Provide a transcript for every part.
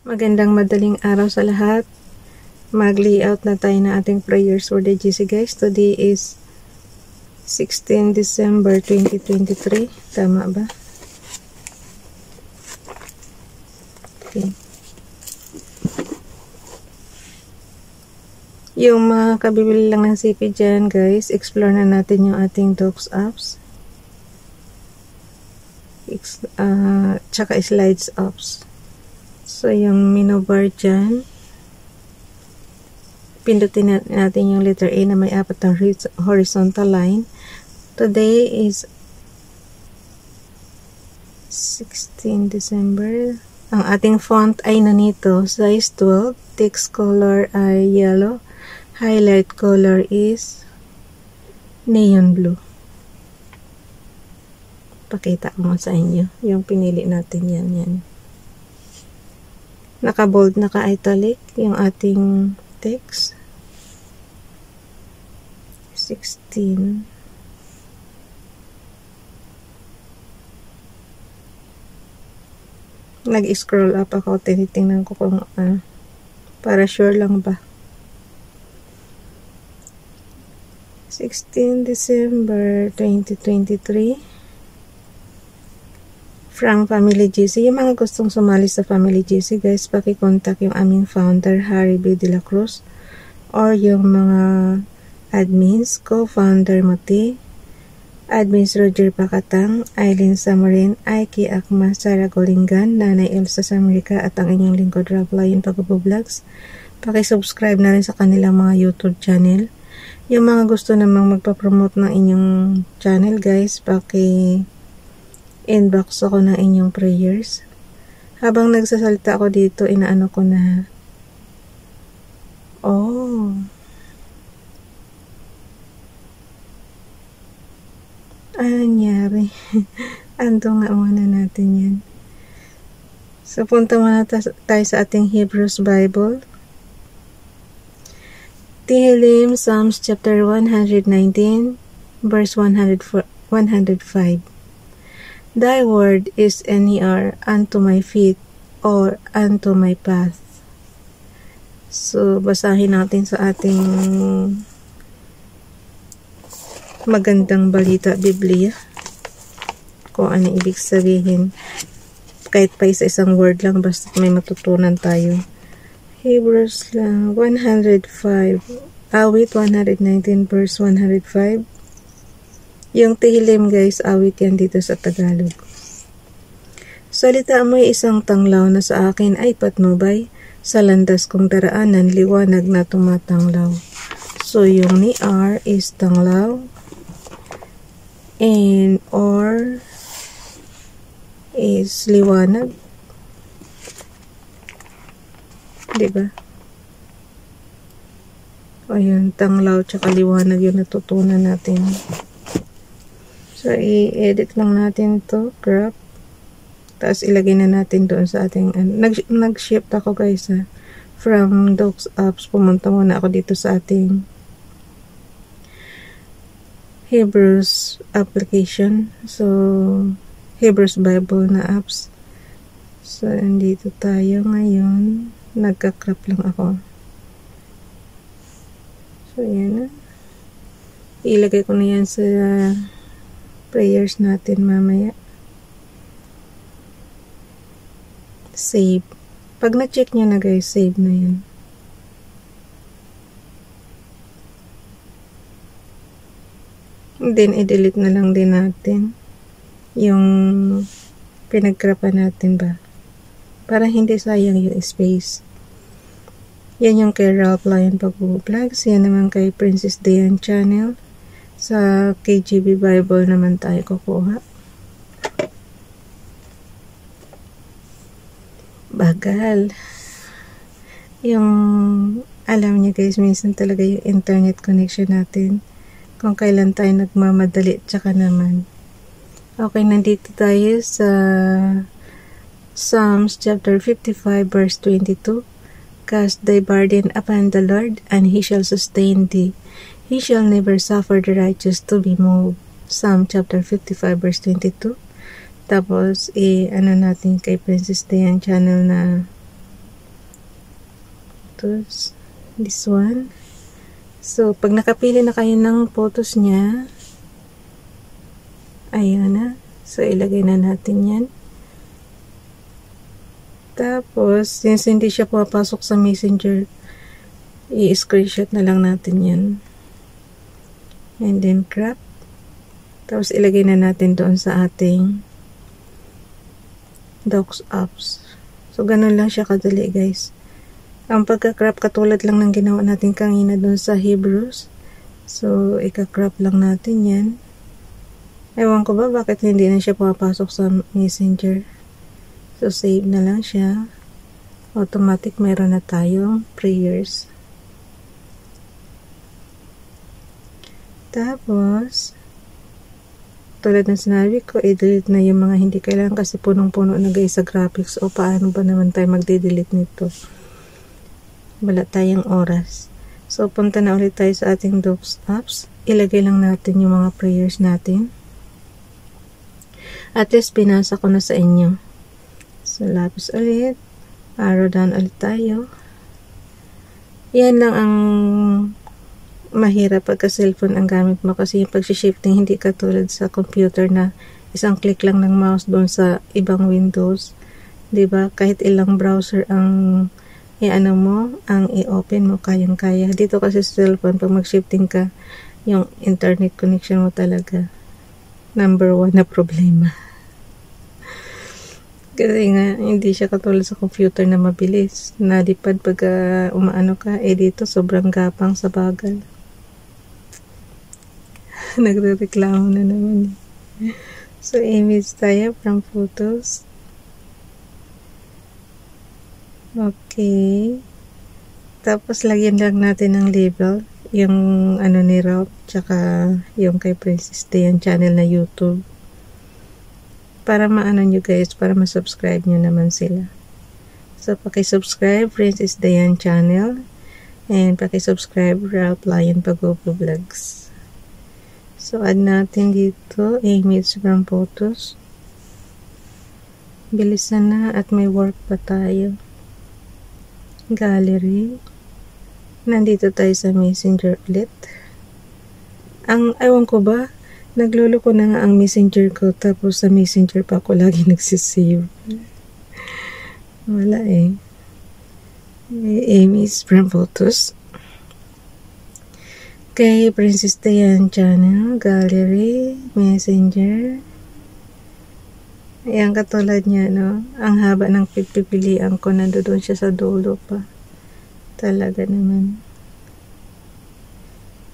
Magandang madaling araw sa lahat. Mag-layout na tayo ng ating prayers for the GC guys. Today is 16 December 2023. Tama ba? Okay. Yung mga kabibili lang ng CP dyan guys, explore na natin yung ating Docs apps. Tsaka slides apps. So, yung menu bar dyan, pindutin natin yung letter A na may apat na horizontal line. Today is 16 December. Ang ating font ay nanito, size 12. Text color ay yellow. Highlight color is neon blue. Pakita ko sa inyo yung pinili natin yan. Naka-bold, naka-italic yung ating text. 16. Nag-scroll up ako, tinitingnan ko kung para sure lang ba. 16 December 2023. From Family GC. Yung mga gustong sumali sa Family GC guys, paki-contact yung aming founder Harry B. De La Cruz or yung mga admins, co-founder Moti, admins Roger Pakatang, Aileen Samarin, Aiki Akma, Sarah Golingan, Nanay Elsa Samarika at ang inyong lingkod Raglayan Pagbo-Vlogs. Paki-subscribe na rin sa kanilang mga YouTube channel. Yung mga gusto namang magpa-promote ng inyong channel guys, inbox ako ng inyong prayers. Habang nagsasalita ako dito, inaano ko na ano nangyari? Ando nga muna natin yan. So, punta muna tayo sa ating Hebrews Bible. Tehillim, Psalms chapter 119, verse 105. Thy word is an ear unto my feet, or unto my path. So, basahin natin sa ating magandang balita, Biblia. Kung ano ibig sabihin. Kahit pa isang word lang, basta may matutunan tayo. Hebrews lang, 105. Awit 119 verse 105. Yung Tehillim guys, awit yan dito sa Tagalog. Salita mo'y isang tanglaw na sa akin ay patnubay, sa landas kong daraanan liwanag na tumatanglaw. So yung ni R is tanglaw, and or is liwanag. Diba? O yun, tanglaw tsaka liwanag yung natutunan natin. So, i-edit lang natin to, crop. Tapos, ilagay na natin doon sa ating, nag-shift ako guys from Docs apps, pumunta muna ako dito sa ating Hebrews application. So, Hebrews Bible na apps. So, andito tayo ngayon. Nagka-crop lang ako. So, yan na. Ilagay ko na yan sa prayers natin mamaya. Save. Pag na-check nyo na guys, save na yan. Then, i-delete na lang din natin yung pinag-crapan natin ba. Para hindi sayang yung space. Yan yung kay Ralph Lion Pagbo-Vlogs. Yan naman kay Princess Dayan Channel. Sa KGB Bible naman tayo kukuha. Bagal. Yung, alam niyo guys, minsan talaga yung internet connection natin. Kung kailan tayo nagmamadali, tsaka naman. Okay, nandito tayo sa Psalms chapter 55 verse 22. Cast thy burden upon the Lord, and He shall sustain thee. He shall never suffer the righteous to be moved. Psalm chapter 55 verse 22. Tapos, ano natin kay Princess Dayan Channel na photos. This one. So, pag nakapili na kayo ng photos niya, ayun na. So, ilagay na natin yan. Tapos, since hindi siya pumapasok sa Messenger, i-screenshot na lang natin yan. And then, crop. Tapos, ilagay na natin doon sa ating Docs apps. So, ganun lang siya kadali, guys. Ang pagka-crop, katulad lang ng ginawa natin kanina doon sa Hebrews. So, ika-crop lang natin yan. Ewan ko ba bakit hindi na siya pumapasok sa Messenger. So, save na lang siya. Automatic, meron na tayong prayers. Tapos, tulad ng sinabi ko, i-delete na yung mga hindi kailangan kasi punong-puno na guys sa graphics. O paano ba naman tayo magde-delete nito? Wala tayong oras. So, punta na ulit tayo sa ating Docs apps. Ilagay lang natin yung mga prayers natin. At least, pinasa ko na sa inyo. So, lapis ulit. Arrow down ulit tayo. Yan lang ang mahirap pagka cellphone ang gamit mo kasi yung pag-shifting hindi katulad sa computer na isang click lang ng mouse doon sa ibang Windows. 'Di ba? Kahit ilang browser ang i-ano mo, ang i-open mo, kayang-kaya. Dito kasi sa cellphone, pag mag-shifting ka, yung internet connection mo talaga number 1 na problema. Kasi nga, hindi siya katulad sa computer na mabilis. Nalipad pag umaano ka, dito sobrang gapang sa bagal. Nagre-reklamo na naman. So, image tayo from photos. Okay. Tapos, lagyan lang natin ng label. Yung ano ni Rob, tsaka yung kay Princess Dayan channel na YouTube. Para maano nyo guys, para masubscribe nyo naman sila. So, pakisubscribe Princess Dayan channel and pakisubscribe Ralph Lion Pagopo Vlogs. So, add natin dito image from photos. Bilisan na at may work pa tayo. Gallery. Nandito tayo sa Messenger ulit. Ewan ko ba, nagluloko na nga ang Messenger ko, tapos sa Messenger pa ako lagi nagsisave. Wala eh. Image from photos. Kay Princess Dayan channel, gallery, Messenger. Ayan, katulad niya, no? Ang haba ng pipilian ko, nandoon siya sa dulo pa. Talaga naman.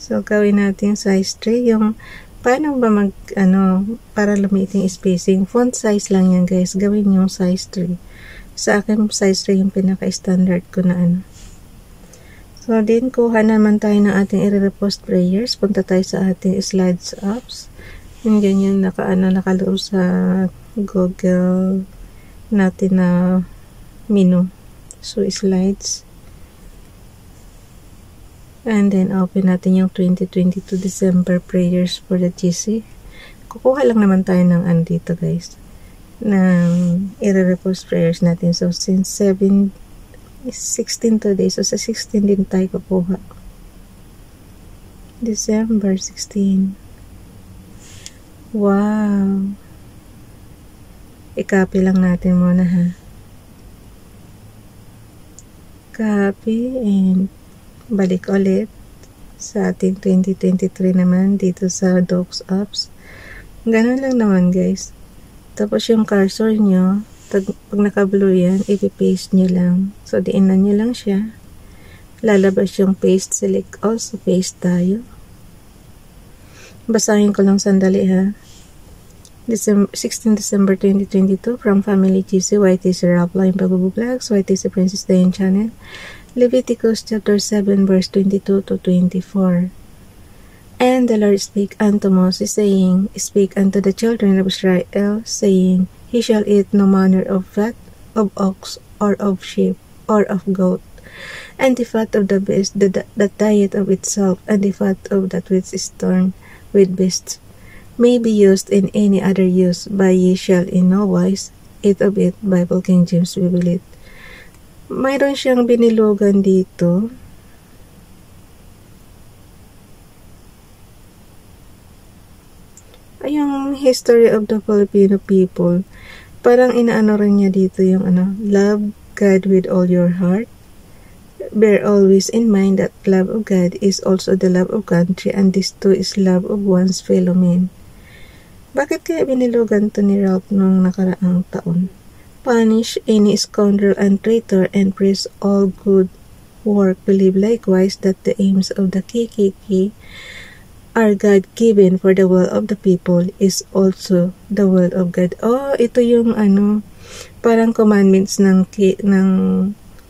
So, gawin natin size 3. Yung, paano ba para lumiit yung spacing? Font size lang yan, guys. Gawin yung size 3. Sa akin, size 3 yung pinaka-standard ko na ano. So, din, kuha naman tayo ng ating i-repost prayers. Punta tayo sa ating slides apps. Yung ganyan, nakaloob sa Google natin na menu. So, slides. And then, open natin yung 2022 December prayers for the GC. Kukuha lang naman tayo ng dito, guys. Ng i-repost prayers natin. So, since 16 today. So, sa 16 din tayo kukuha. December 16. Wow! I-copy lang natin muna, ha? Copy and balik ulit sa ating 2023 naman dito sa Docs apps. Ganun lang naman, guys. Tapos yung cursor nyo, pag naka-blue yan, ipipaste nyo lang. So, diinan nyo lang siya. Lalabas yung paste. Select all. So, paste tayo. Basahin ko lang sandali, ha. 16 December 2022 from Family GC, YTC Ralph Lion Pagopo Vlogs, YTC Princess Dayan channel. Leviticus chapter 7 verse 22 to 24. And the Lord spake unto Moses, saying, Speak unto the children of Israel, saying, He shall eat no manner of fat of ox, or of sheep, or of goat, and the fat of the beast, that diet of itself, and the fat of that which is torn with beasts, may be used in any other use, but ye shall in no wise eat of it. Bible King James Bible. mayroon siyang binilugan dito. Ay, yung history of the Filipino people. Parang inaano rin niya dito yung love God with all your heart. Bear always in mind that love of God is also the love of country, and this too is love of one's fellow men. Bakit kaya binilugan to ni Ralph nung nakaraang taon? Punish any scoundrel and traitor and praise all good work. Believe likewise that the aims of the KKK are God-given, for the will of the people is also the will of God. Oh, ito yung parang commandments ng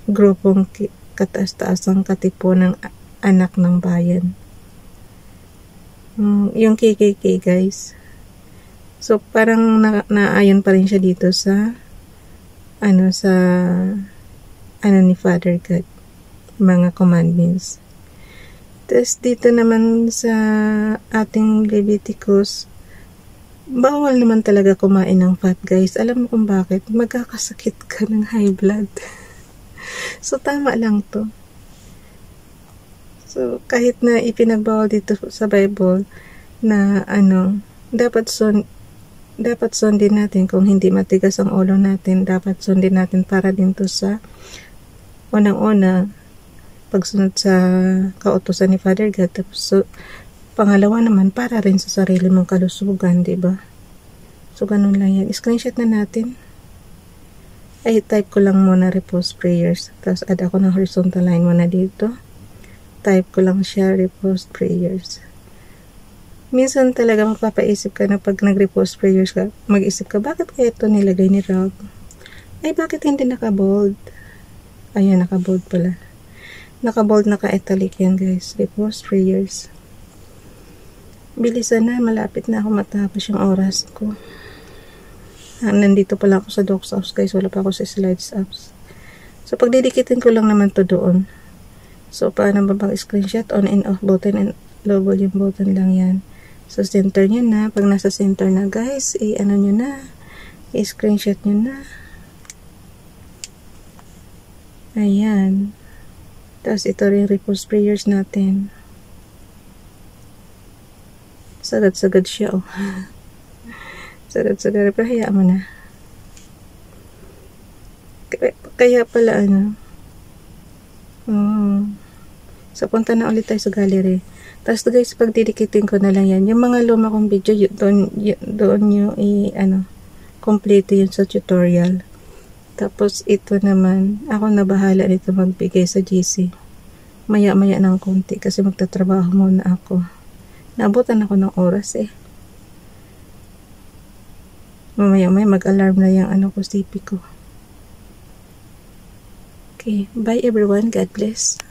grupong kataas-taasang katipo ng anak ng bayan. Yung KKK, guys. So, parang naayon pa rin siya dito sa ni Father God. Mga commandments. Tapos, dito naman sa ating Leviticus, bawal naman talaga kumain ng fat, guys. Alam mo kung bakit? Magkakasakit ka ng high blood. So, tama lang to. So, kahit na ipinagbawal dito sa Bible na dapat sundin natin kung hindi matigas ang ulo natin, dapat sundin natin para din to sa unang-una pagsunod sa kautusan ni Father God. Tapos, pangalawa naman, para rin sa sarili mong kalusugan, diba? So, ganun lang yan. Screenshot na natin. Ay, type ko lang muna repose prayers. Tapos, add ako ng horizontal line muna dito. Type ko lang siya, repose prayers. Minsan talaga mapapaisip ka na pag nag-repose prayers ka, mag-isip ka, bakit kaya ito nilagay ni Ralph? Ay, bakit hindi naka-bold? Ayan, naka-bold pala. Naka-bold, naka-italic yan, guys. Repose prayers. Bilisan na, malapit na ako matapos yung oras ko. Nandito pala ako sa Docs Apps, guys. Wala pa ako sa Slides Apps. So, pagdidikitin ko lang naman to doon. So, paano ba bang screenshot? On and off button and low volume button lang yan. So, center nyo na. Pag nasa center na, guys, nyo na. I-screenshot nyo na. Ayan. Tapos, ito rin repose prayers natin. Sagad-sagad siya, oh. Sagad-sagad. Pero hayaan mo na. Kaya pala, So, punta na ulit tayo sa gallery. Tapos, guys, pagdidikitin ko na lang yan. Yung mga luma kong video, doon nyo complete yun sa tutorial. Tapos, ito naman, ako na bahala nito magbigay sa GC. Maya-maya ng konti kasi magtatrabaho muna ako. Naabutan ako ng oras Mamaya-maya mag-alarm na yung CP ko. Okay, bye everyone. God bless.